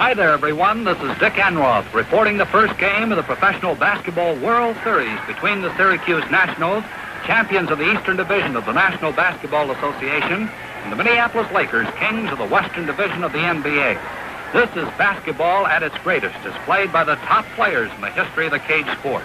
Hi there, everyone. This is Dick Enroth reporting the first game of the Professional Basketball World Series between the Syracuse Nationals, champions of the Eastern Division of the National Basketball Association, and the Minneapolis Lakers, kings of the Western Division of the NBA. This is basketball at its greatest, as played by the top players in the history of the cage sport.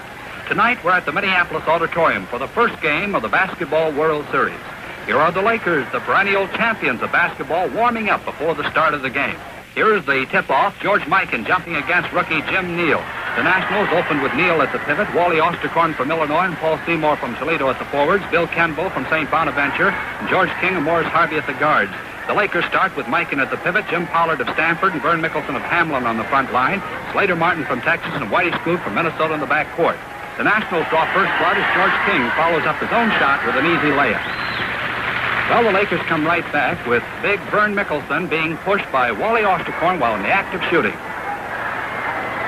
Tonight, we're at the Minneapolis Auditorium for the first game of the Basketball World Series. Here are the Lakers, the perennial champions of basketball, warming up before the start of the game. Here is the tip-off, George Mikan jumping against rookie Jim Neal. The Nationals opened with Neal at the pivot, Wally Osterkorn from Illinois, and Paul Seymour from Toledo at the forwards, Bill Kenville from St. Bonaventure, and George King and Morris Harvey at the guards. The Lakers start with Mikan at the pivot, Jim Pollard of Stanford, and Vern Mickelson of Hamlin on the front line, Slater Martin from Texas, and Whitey Scoot from Minnesota in the back court. The Nationals draw first blood as George King follows up his own shot with an easy layup. Well, the Lakers come right back with big Vern Mickelson being pushed by Wally Osterkorn while in the act of shooting.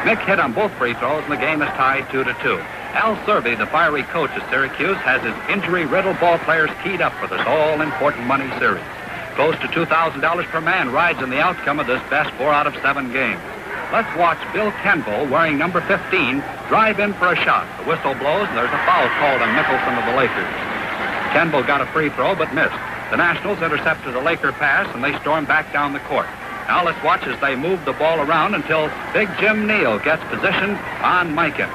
Mick hit on both free throws, and the game is tied 2-2. Al Servey, the fiery coach of Syracuse, has his injury-riddled ball players keyed up for this all-important money series. Close to $2,000 per man rides in the outcome of this best 4 out of 7 games. Let's watch Bill Kenville, wearing number 15, drive in for a shot. The whistle blows, and there's a foul called on Mickelson of the Lakers. Kenville got a free throw, but missed. The Nationals intercepted a Laker pass, and they stormed back down the court. Now let's watch as they move the ball around until big Jim Neal gets positioned on Mikan.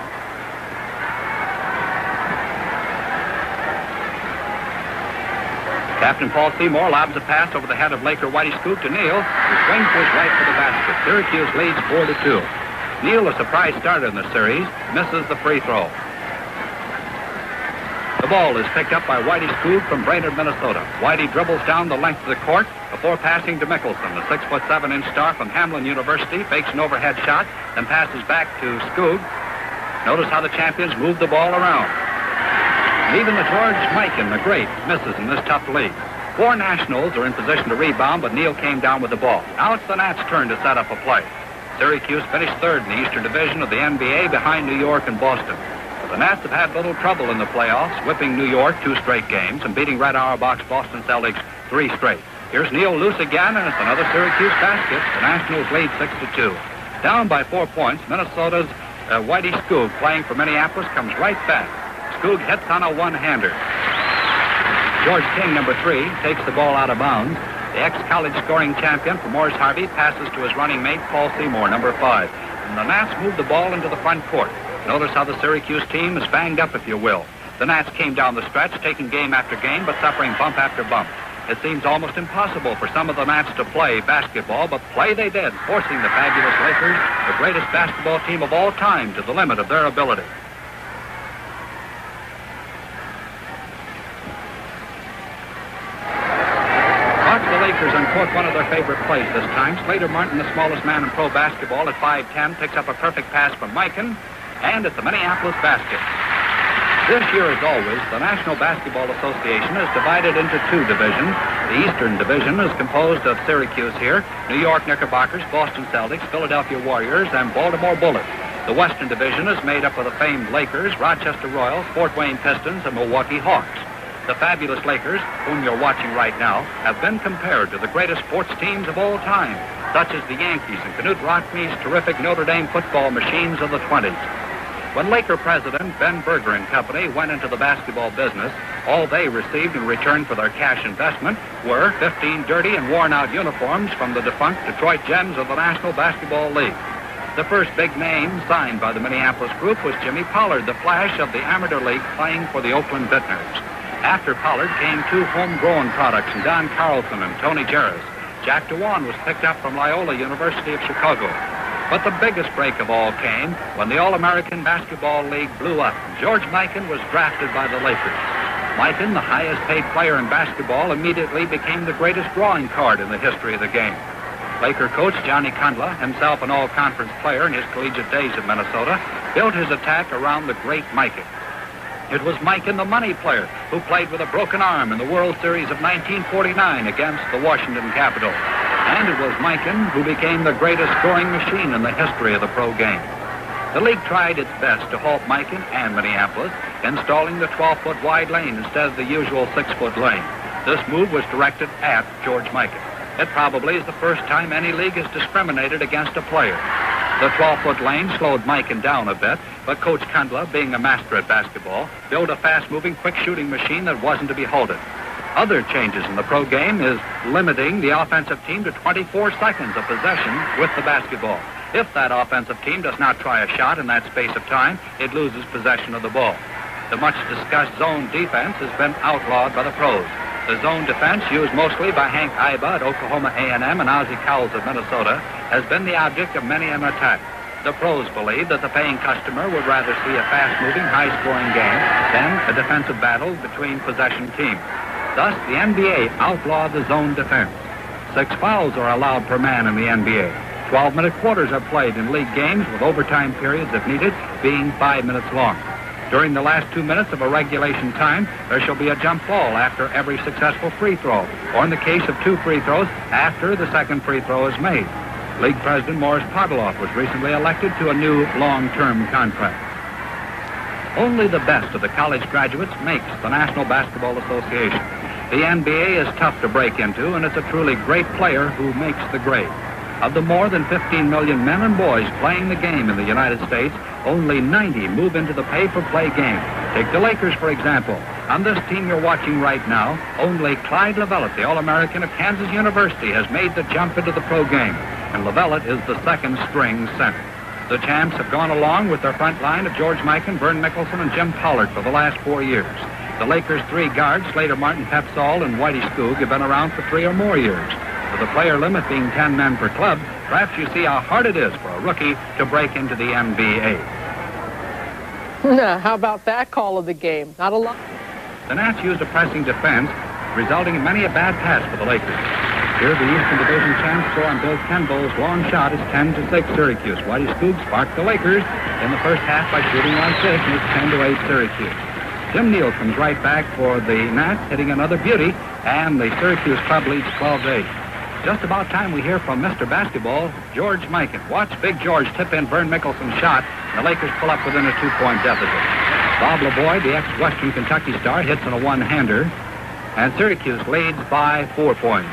Captain Paul Seymour lobs a pass over the head of Laker Whitey Scoot to Neal, who swings his right for the basket. Syracuse leads 4-2. Neal, a surprise starter in the series, misses the free throw. The ball is picked up by Whitey Scoot from Brainerd, Minnesota. Whitey dribbles down the length of the court before passing to Mickelson. The 6'7" star from Hamlin University fakes an overhead shot, then passes back to Scoot. Notice how the champions move the ball around. And even the George Mikan, the great, misses in this tough league. 4 Nationals are in position to rebound, but Neal came down with the ball. Now it's the Nats' turn to set up a play. Syracuse finished third in the Eastern Division of the NBA behind New York and Boston. The Nats have had little trouble in the playoffs, whipping New York 2 straight games and beating Red Auerbach's Boston Celtics 3 straight. Here's Neal loose again, and it's another Syracuse basket. The Nationals lead 6-2. Down by 4 points, Minnesota's Whitey Scoot, playing for Minneapolis, comes right back. Scoot hits on a one-hander. George King, number 3, takes the ball out of bounds. The ex-college scoring champion for Morris Harvey passes to his running mate, Paul Seymour, number 5. And the Nats move the ball into the front court. Notice how the Syracuse team is banged up, if you will. The Nats came down the stretch, taking game after game, but suffering bump after bump. It seems almost impossible for some of the Nats to play basketball, but play they did, forcing the fabulous Lakers, the greatest basketball team of all time, to the limit of their ability. Watch the Lakers uncork one of their favorite plays this time. Slater Martin, the smallest man in pro basketball at 5'10", picks up a perfect pass from Mikan, and at the Minneapolis basket. This year, as always, the National Basketball Association is divided into 2 divisions. The Eastern Division is composed of Syracuse here, New York Knickerbockers, Boston Celtics, Philadelphia Warriors, and Baltimore Bullets. The Western Division is made up of the famed Lakers, Rochester Royals, Fort Wayne Pistons, and Milwaukee Hawks. The fabulous Lakers, whom you're watching right now, have been compared to the greatest sports teams of all time, such as the Yankees and Knute Rockne's terrific Notre Dame football machines of the 20s. When Laker president Ben Berger and company went into the basketball business, all they received in return for their cash investment were 15 dirty and worn-out uniforms from the defunct Detroit Gems of the National Basketball League. The first big name signed by the Minneapolis group was Jimmy Pollard, the Flash of the Amateur League, playing for the Oakland Vintners. After Pollard came 2 homegrown products in Don Carlson and Tony Jarris. Jack DeWan was picked up from Loyola University of Chicago. But the biggest break of all came when the All-American Basketball League blew up. George Mikan was drafted by the Lakers. Mikan, the highest-paid player in basketball, immediately became the greatest drawing card in the history of the game. Laker coach Johnny Kundla, himself an all-conference player in his collegiate days at Minnesota, built his attack around the great Mikan. It was Mikan, the money player, who played with a broken arm in the World Series of 1949 against the Washington Capitals. And it was Mikan who became the greatest scoring machine in the history of the pro game. The league tried its best to halt Mikan and Minneapolis, installing the 12-foot wide lane instead of the usual 6-foot lane. This move was directed at George Mikan. It probably is the first time any league has discriminated against a player. The 12-foot lane slowed Mikan down a bit, but Coach Kundla, being a master at basketball, built a fast-moving, quick-shooting machine that wasn't to be halted. Other changes in the pro game is limiting the offensive team to 24 seconds of possession with the basketball. If that offensive team does not try a shot in that space of time, it loses possession of the ball. The much-discussed zone defense has been outlawed by the pros. The zone defense, used mostly by Hank Iba at Oklahoma A&M and Ozzie Cowles of Minnesota, has been the object of many an attack. The pros believe that the paying customer would rather see a fast-moving, high-scoring game than a defensive battle between possession teams. Thus, the NBA outlawed the zone defense. 6 fouls are allowed per man in the NBA. 12-minute quarters are played in league games, with overtime periods, if needed, being 5 minutes long. During the last 2 minutes of a regulation time, there shall be a jump ball after every successful free throw, or in the case of 2 free throws, after the second free throw is made. League President Morris Podoloff was recently elected to a new long-term contract. Only the best of the college graduates makes the National Basketball Association. The NBA is tough to break into, and it's a truly great player who makes the grade. Of the more than 15 million men and boys playing the game in the United States, only 90 move into the pay-for-play game. Take the Lakers, for example. On this team you're watching right now, only Clyde Lovellette, the All-American of Kansas University, has made the jump into the pro game, and Lovellette is the second-string center. The champs have gone along with their front line of George Mikan, Vern Mickelson, and Jim Pollard for the last 4 years. The Lakers' 3 guards, Slater Martin, Pep Saul, and Whitey Skoog, have been around for 3 or more years. With the player limit being 10 men per club, perhaps you see how hard it is for a rookie to break into the NBA. How about that call of the game? Not a lot. The Nats used a pressing defense, resulting in many a bad pass for the Lakers. Here, the Eastern Division champs score on Bill Kenbo's long shot is 10-6 Syracuse. Whitey Skoog sparked the Lakers in the first half by shooting on 6, and it's 10-8 Syracuse. Jim Neal comes right back for the Nats, hitting another beauty, and the Syracuse club leads 12-8. Just about time we hear from Mr. Basketball, George Mikan. Watch Big George tip in Vern Mickelson's shot, and the Lakers pull up within a 2-point deficit. Bob LeBoy, the ex-Western Kentucky star, hits on a one-hander, and Syracuse leads by 4 points.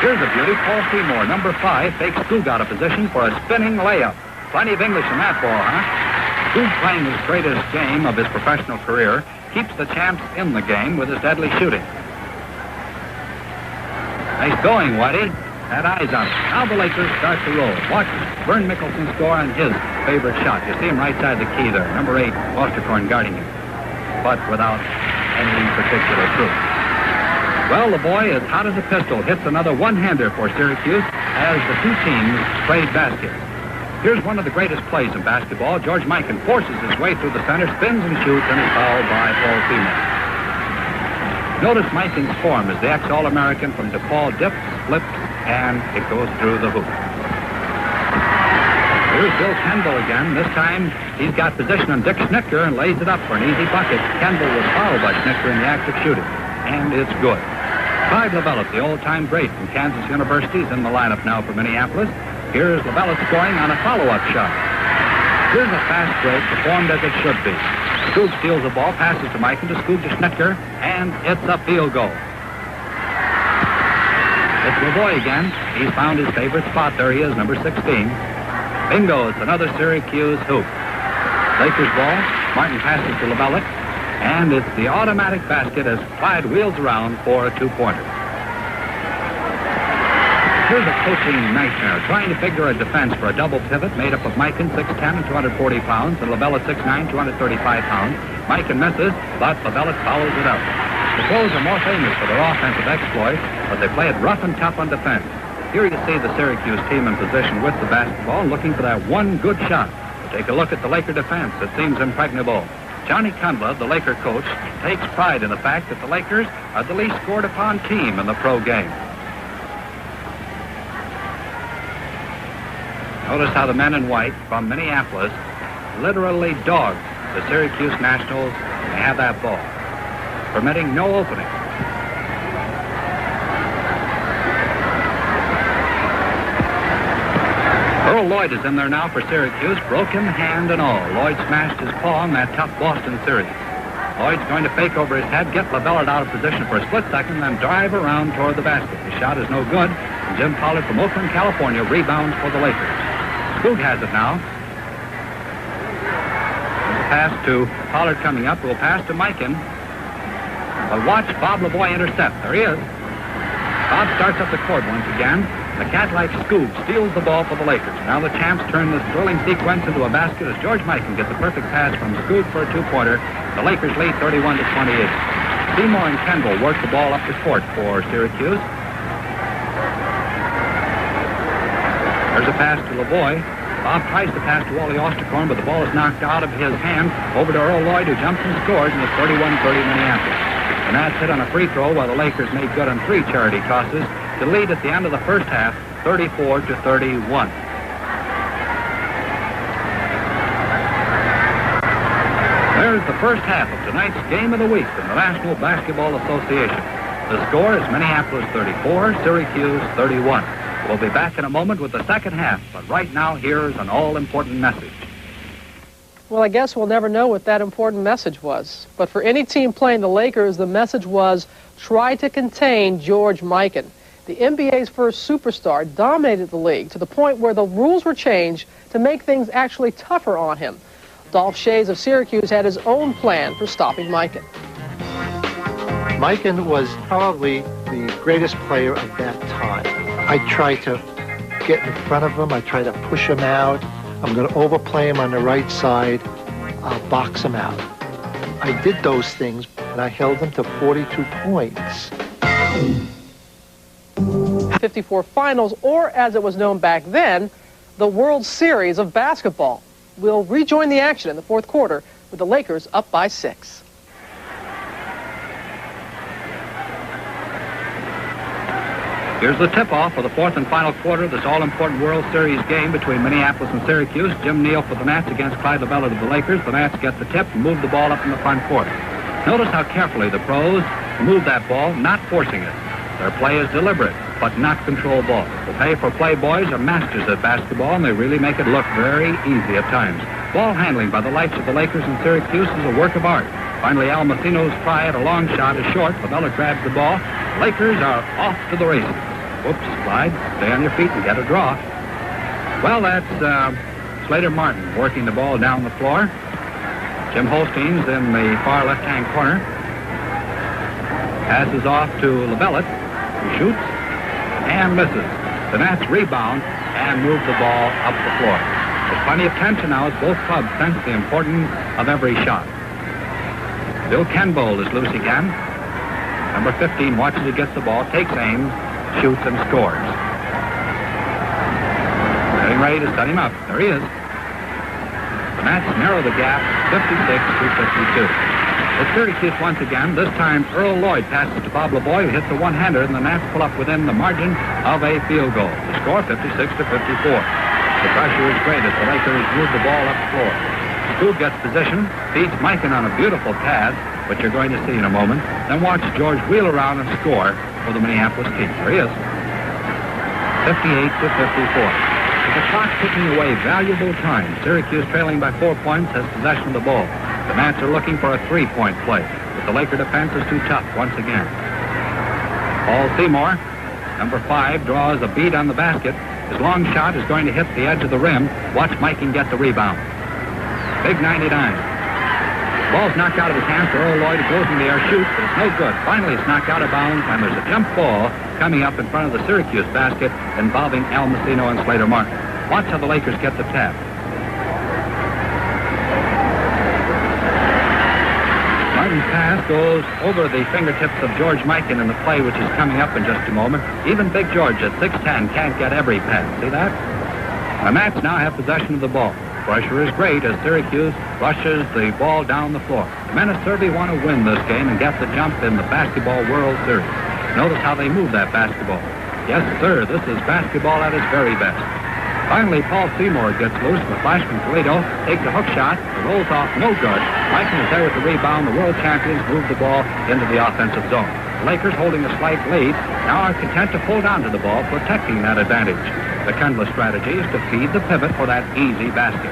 Here's a beauty. Paul Seymour, number 5, fakes Skoog out of position for a spinning layup. Plenty of English in that ball, huh? Skoog, playing his greatest game of his professional career, keeps the champs in the game with his deadly shooting. Nice going, Whitey. Had eyes on it. Now the Lakers start to roll. Watch Vern Mickelson score on his favorite shot. You see him right side the key there. Number 8, Osterkorn guarding him, but without any particular proof. Well, the boy, as hot as a pistol, hits another one-hander for Syracuse as the 2 teams trade baskets. Here's one of the greatest plays in basketball. George Mikan forces his way through the center, spins and shoots, and is fouled by Paul Seymour. Notice Mikan's form as the ex-All-American from DePaul dips, flips, and it goes through the hoop. Here's Bill Kendall again. This time he's got position on Dick Schnicker and lays it up for an easy bucket. Kendall was fouled by Schnicker in the act of shooting, and it's good. Clyde Lovellette, the old-time great from Kansas University, is in the lineup now for Minneapolis. Here's Lovellette scoring on a follow-up shot. Here's a fast break performed as it should be. Skoog steals the ball, passes to Mikan, to Skoog, to Schnicker, and it's a field goal. It's LeBoy again. He's found his favorite spot. There he is, number 16. Bingo, it's another Syracuse hoop. Lakers ball. Martin passes to Lovellette, and it's the automatic basket as Clyde wheels around for a 2-pointer. Here's a coaching nightmare, trying to figure a defense for a double pivot made up of Mikan, 6'10", and 240 pounds, and Lovellette, 6'9", 235 pounds. Mikan misses, but Lovellette follows it up. The pros are more famous for their offensive exploits, but they play it rough and tough on defense. Here you see the Syracuse team in position with the basketball, looking for that one good shot. Take a look at the Laker defense. It seems impregnable. Johnny Kundla, the Laker coach, takes pride in the fact that the Lakers are the least scored-upon team in the pro game. Notice how the men in white from Minneapolis literally dogged the Syracuse Nationals to have that ball, permitting no opening. Earl Lloyd is in there now for Syracuse, broken hand and all. Lloyd smashed his paw in that tough Boston series. Lloyd's going to fake over his head, get Lovellette out of position for a split second, then drive around toward the basket. The shot is no good, Jim Pollard from Oakland, California, rebounds for the Lakers. Scoot has it now. Pass to Pollard coming up. Will pass to Mikan. But watch Bob LeBoy intercept. There he is. Bob starts up the court once again. The cat-like Scoot steals the ball for the Lakers. Now the champs turn this thrilling sequence into a basket as George Mikan gets a perfect pass from Scoot for a two-pointer. The Lakers lead 31-28. Seymour and Kendall work the ball up the court for Syracuse. There's a pass to LeBoy. Bob tries to pass to Wally Osterkorn, but the ball is knocked out of his hand over to Earl Lloyd, who jumps and scores, and it's 31-30 Minneapolis. And that's hit on a free throw while the Lakers made good on 3 charity tosses to lead at the end of the first half, 34-31. There's the first half of tonight's game of the week in the National Basketball Association. The score is Minneapolis 34, Syracuse 31. We'll be back in a moment with the second half, but right now here's an all-important message. Well, I guess we'll never know what that important message was. But for any team playing the Lakers, the message was try to contain George Mikan. The NBA's first superstar dominated the league to the point where the rules were changed to make things actually tougher on him. Dolph Schayes of Syracuse had his own plan for stopping Mikan. Mikan was probably the greatest player of that time. I tried to get in front of him. I tried to push him out. I'm going to overplay him on the right side. I'll box him out. I did those things, and I held him to 42 points. 54 finals, or as it was known back then, the World Series of basketball. We'll rejoin the action in the fourth quarter with the Lakers up by 6. Here's the tip-off for the fourth and final quarter of this all-important World Series game between Minneapolis and Syracuse. Jim Neal for the Nats against Clyde Lovellette of the Lakers. The Nats get the tip and move the ball up in the front court. Notice how carefully the pros move that ball, not forcing it. Their play is deliberate, but not control ball. The pay-for-play boys are masters at basketball, and they really make it look very easy at times. Ball handling by the lights of the Lakers and Syracuse is a work of art. Finally, Al Massino's try at a long shot is short. Lovellette grabs the ball. Lakers are off to the races. Whoops, Clyde, stay on your feet and get a draw. Well, that's Slater Martin working the ball down the floor. Jim Holstein's in the far left-hand corner. Passes off to Lovellette, who shoots and misses. The Nats rebound and move the ball up the floor. There's plenty of tension now as both clubs sense the importance of every shot. Bill Kenbold is loose again. Number 15 watches he gets the ball, takes aim, shoots and scores. Getting ready to set him up. There he is. The Nats narrow the gap, 56-52. It's Syracuse once again. This time Earl Lloyd passes to Bob LeBoy, who hits the one-hander, and the Nats pull up within the margin of a field goal. The score 56-54. The pressure is great as the Lakers move the ball up the floor. Scoot gets position, feeds Mikan on a beautiful pass, which you're going to see in a moment. Then watch George wheel around and score for the Minneapolis team. There he is. 58-54. With the clock ticking away valuable time, Syracuse trailing by 4 points has possession of the ball. The Nats are looking for a three-point play, but the Laker defense is too tough once again. Paul Seymour, number 5, draws a bead on the basket. His long shot is going to hit the edge of the rim. Watch Mikan get the rebound. Big 99. The ball's knocked out of his hands for Earl Lloyd, who goes in the air, shoots, but it's no good. Finally, it's knocked out of bounds, and there's a jump ball coming up in front of the Syracuse basket involving Al Massino and Slater Martin. Watch how the Lakers get the tap. Martin's pass goes over the fingertips of George Mikan in the play, which is coming up in just a moment. Even Big George at 6'10" can't get every pass. See that? The Nats now have possession of the ball. Pressure is great as Syracuse rushes the ball down the floor. The men of Serbia want to win this game and get the jump in the Basketball World Series. Notice how they move that basketball. Yes, sir, this is basketball at its very best. Finally, Paul Seymour gets loose. The flash from Toledo takes a hook shot. It rolls off, no good. Mikan is there with the rebound. The world champions move the ball into the offensive zone. The Lakers, holding a slight lead, now are content to hold on to the ball, protecting that advantage. The Kendall strategy is to feed the pivot for that easy basket.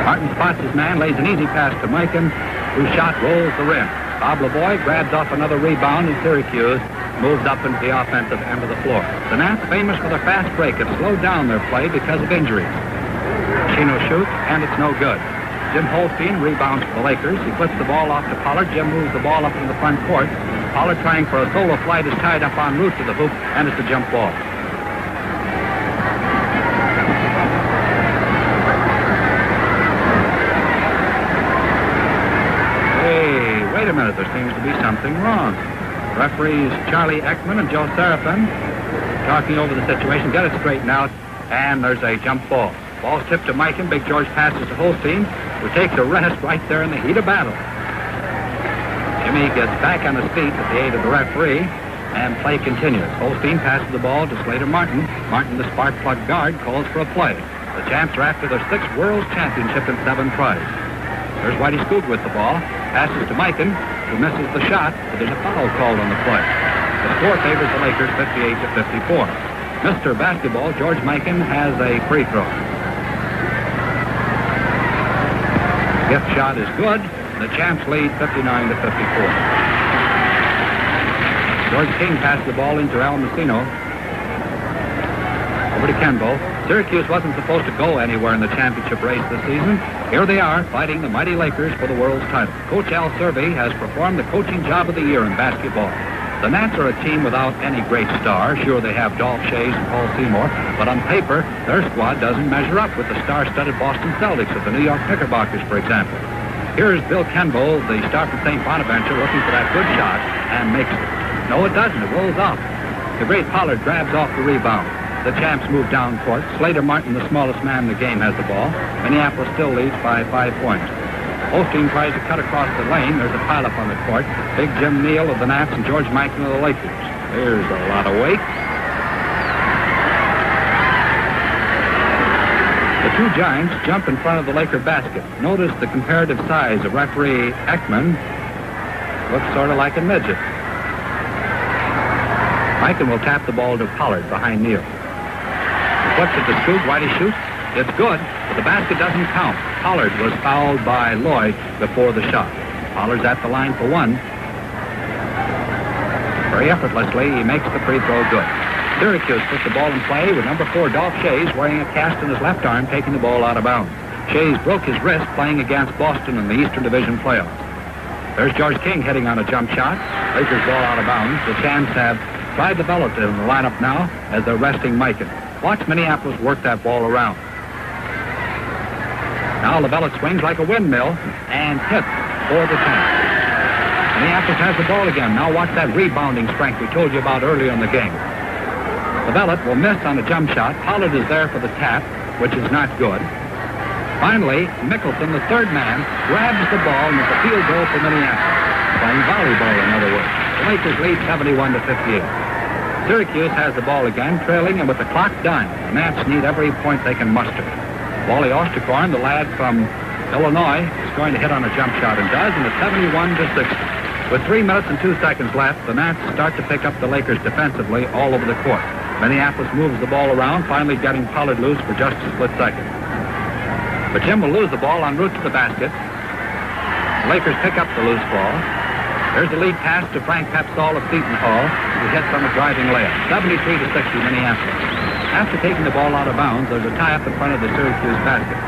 Martin spots his man, lays an easy pass to Mikan, whose shot rolls the rim. Bob Lavoie grabs off another rebound, and Syracuse moves up into the offensive end of the floor. The Nats, famous for their fast break, have slowed down their play because of injuries. Chino shoots, and it's no good. Jim Holstein rebounds for the Lakers. He flips the ball off to Pollard. Jim moves the ball up into the front court. Pollard, trying for a solo flight, is tied up en route to the hoop, and it's a jump ball. Hey, wait a minute. There seems to be something wrong. Referees Charlie Ekman and Joe Serafin talking over the situation, get it straightened out, and there's a jump ball. Ball's tipped to Mikan. Big George passes to Holstein, who takes a rest right there in the heat of battle. Jimmy gets back on his feet with the aid of the referee, and play continues. Holstein passes the ball to Slater Martin. Martin, the spark plug guard, calls for a play. The champs are after their 6th World Championship in 7 tries. There's Whitey Skoog with the ball. Passes to Mikan, who misses the shot, but there's a foul called on the play. The score favors the Lakers 58-54. Mr. Basketball, George Mikan, has a free throw. Fifth shot is good. The champs lead 59-54. George King passed the ball into Al Messino. Over to Kenbo. Syracuse wasn't supposed to go anywhere in the championship race this season. Here they are, fighting the mighty Lakers for the world's title. Coach Al Servey has performed the coaching job of the year in basketball. The Nats are a team without any great star. Sure, they have Dolph Schayes and Paul Seymour, but on paper, their squad doesn't measure up with the star-studded Boston Celtics of the New York Knickerbockers, for example. Here's Bill Kenbo, the star from St. Bonaventure, looking for that good shot, and makes it. No, it doesn't. It rolls off. The great Pollard grabs off the rebound. The champs move down court. Slater Martin, the smallest man in the game, has the ball. Minneapolis still leads by 5 points. Holstein tries to cut across the lane. There's a pileup on the court. Big Jim Neal of the Nats and George Mikan of the Lakers. There's a lot of weight. The two giants jump in front of the Laker basket. Notice the comparative size of referee Ekman. Looks sort of like a midget. Mikan will tap the ball to Pollard behind Neal. Flips it to Skoog. Whitey shoots. It's good, but the basket doesn't count. Pollard was fouled by Lloyd before the shot. Pollard's at the line for one. Very effortlessly, he makes the free throw good. Syracuse puts the ball in play with number 4, Dolph Schayes, wearing a cast in his left arm, taking the ball out of bounds. Schayes broke his wrist playing against Boston in the Eastern Division playoffs. There's George King hitting on a jump shot. Lakers ball out of bounds. The champs have tried the Vellet in the lineup now as they're resting Mikan. Watch Minneapolis work that ball around. Now LaVelle swings like a windmill and hits for the champs. Minneapolis has the ball again. Now watch that rebounding strength we told you about earlier in the game. LaVelle will miss on a jump shot. Pollard is there for the tap, which is not good. Finally, Mickelson, the third man, grabs the ball and it's a field goal for Minneapolis. Playing volleyball, in other words. The Lakers lead 71-58. Syracuse has the ball again, trailing, and with the clock done, the Nats need every point they can muster. Wally Osterkorn, the lad from Illinois, is going to hit on a jump shot and does, and it's 71-60. With 3 minutes and 2 seconds left, the Nats start to pick up the Lakers defensively all over the court. Minneapolis moves the ball around, finally getting Pollard loose for just a split second. But Jim will lose the ball en route to the basket. The Lakers pick up the loose ball. There's the lead pass to Frank Papsall of Seton Hall, who hits on a driving layup. 73-60 Minneapolis. After taking the ball out of bounds, there's a tie-up in front of the Syracuse basket.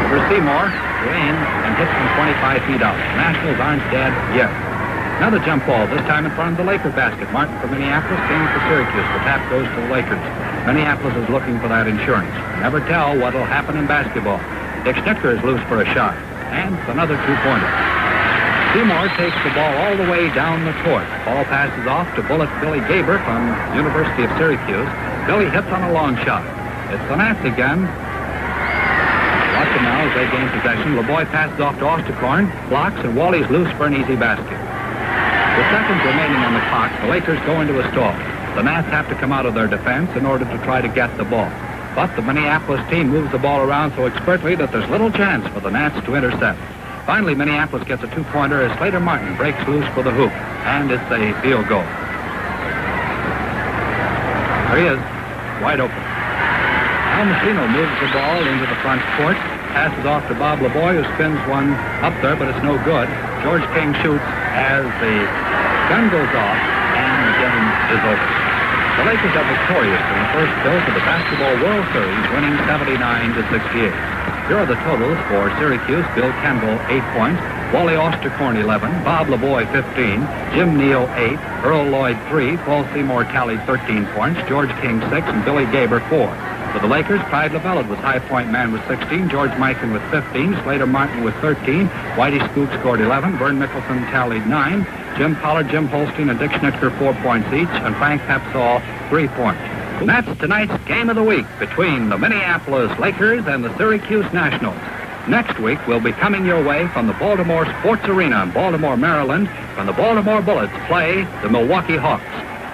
Over Seymour, Green, and hits from 25 feet out. Nationals aren't dead yet. Another jump ball, this time in front of the Laker basket. Martin for Minneapolis, King for Syracuse. The tap goes to the Lakers. Minneapolis is looking for that insurance. Never tell what'll happen in basketball. Dick Snicker is loose for a shot. And another two-pointer. Seymour takes the ball all the way down the court. Ball passes off to Bullet Billy Gaber from University of Syracuse. Billy hits on a long shot. It's the Nats again. Watch them now as they gain possession. Lavoie passes off to Osterkorn, blocks, and Wally's loose for an easy basket. With seconds remaining on the clock, the Lakers go into a stall. The Nats have to come out of their defense in order to try to get the ball. But the Minneapolis team moves the ball around so expertly that there's little chance for the Nats to intercept. Finally, Minneapolis gets a two-pointer as Slater Martin breaks loose for the hoop, and it's a field goal. There he is, wide open. Al Messino moves the ball into the front court, passes off to Bob LeBoy, who spins one up there, but it's no good. George King shoots as the gun goes off, and the game is over. The Lakers are victorious in the first bill for the Basketball World Series, winning 79-68. Here are the totals for Syracuse. Bill Kendall, 8 points. Wally Osterkorn, 11. Bob LeBoy, 15. Jim Neal, 8. Earl Lloyd, 3. Paul Seymour tallied 13 points. George King, 6. And Billy Gaber, 4. For the Lakers, Clyde LaVellette was high point man with 16. George Mikan with 15. Slater Martin with 13. Whitey Scoot scored 11. Vern Mickelson tallied 9. Jim Pollard, Jim Holstein, and Dick Schnitzler 4 points each. And Frank Hepsall 3 points. And that's tonight's game of the week between the Minneapolis Lakers and the Syracuse Nationals. Next week, we'll be coming your way from the Baltimore Sports Arena in Baltimore, Maryland, when the Baltimore Bullets play the Milwaukee Hawks.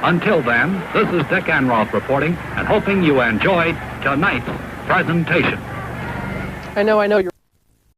Until then, this is Dick Enroth reporting and hoping you enjoyed tonight's presentation. I know you're